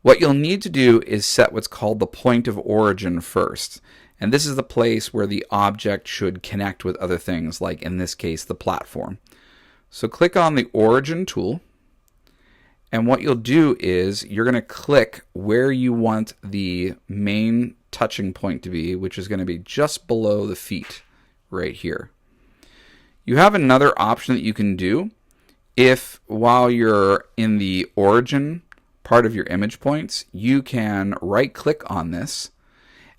What you'll need to do is set what's called the point of origin first. And this is the place where the object should connect with other things, like in this case, the platform. So click on the origin tool. And what you'll do is you're going to click where you want the main touching point to be, which is going to be just below the feet right here. You have another option that you can do if while you're in the origin part of your image points, you can right click on this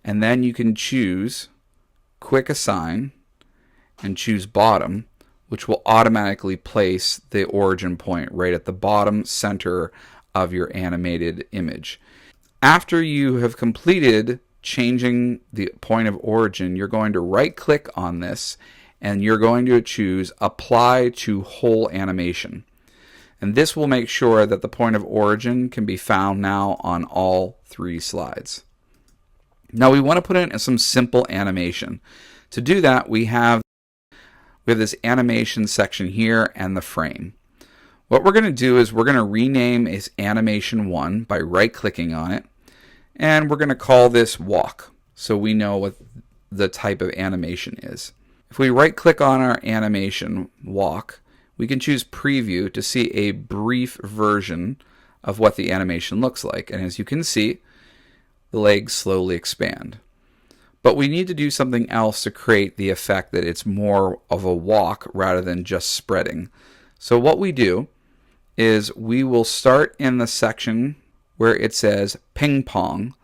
and then you can choose quick assign and choose bottom, which will automatically place the origin point right at the bottom center of your animated image. After you have completed changing the point of origin, you're going to right click on this and you're going to choose apply to whole animation. And this will make sure that the point of origin can be found now on all 3 slides. Now we want to put in some simple animation. To do that, we have this animation section here and the frame. What we're going to do is we're going to rename as animation 1 by right clicking on it, and we're going to call this walk so we know what the type of animation is. If we right click on our animation walk, we can choose preview to see a brief version of what the animation looks like, and as you can see, the legs slowly expand. But we need to do something else to create the effect that it's more of a walk rather than just spreading. So what we do is we will start in the section where it says ping pong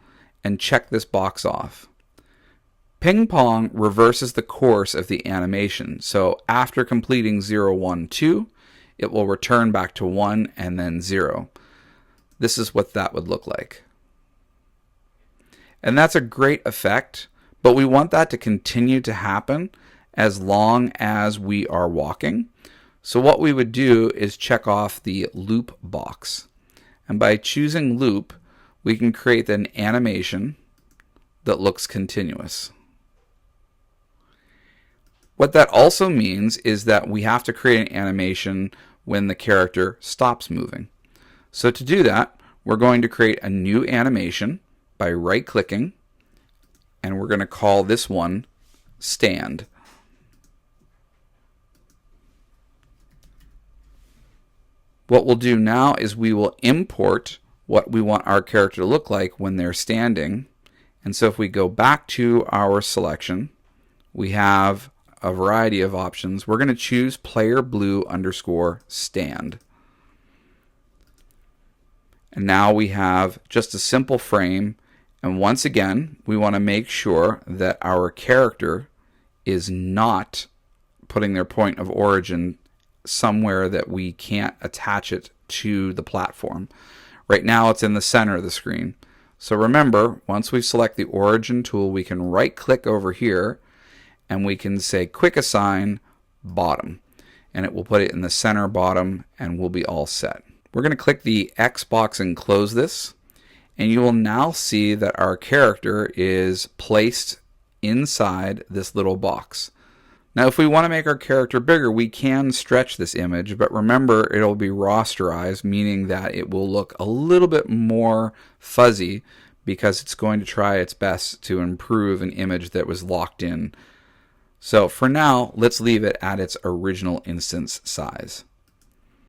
and check this box off. Ping pong reverses the course of the animation. So after completing 0, 1, 2, it will return back to 1 and then 0. This is what that would look like. And that's a great effect, but we want that to continue to happen as long as we are walking. So what we would do is check off the loop box. And by choosing loop, we can create an animation that looks continuous. What that also means is that we have to create an animation when the character stops moving. So to do that, we're going to create a new animation by right-clicking, and we're going to call this one stand. What we'll do now is we will import what we want our character to look like when they're standing. And so if we go back to our selection, we have a variety of options. We're going to choose player blue _ stand. And now we have just a simple frame. And once again, we want to make sure that our character is not putting their point of origin somewhere that we can't attach it to the platform. Right now it's in the center of the screen. So remember, once we select the origin tool, we can right click over here and we can say quick assign bottom, and it will put it in the center bottom and we'll be all set. We're going to click the X box and close this, and you will now see that our character is placed inside this little box. Now if we want to make our character bigger, we can stretch this image, but remember it'll be rasterized, meaning that it will look a little bit more fuzzy because it's going to try its best to improve an image that was locked in. So for now, let's leave it at its original instance size.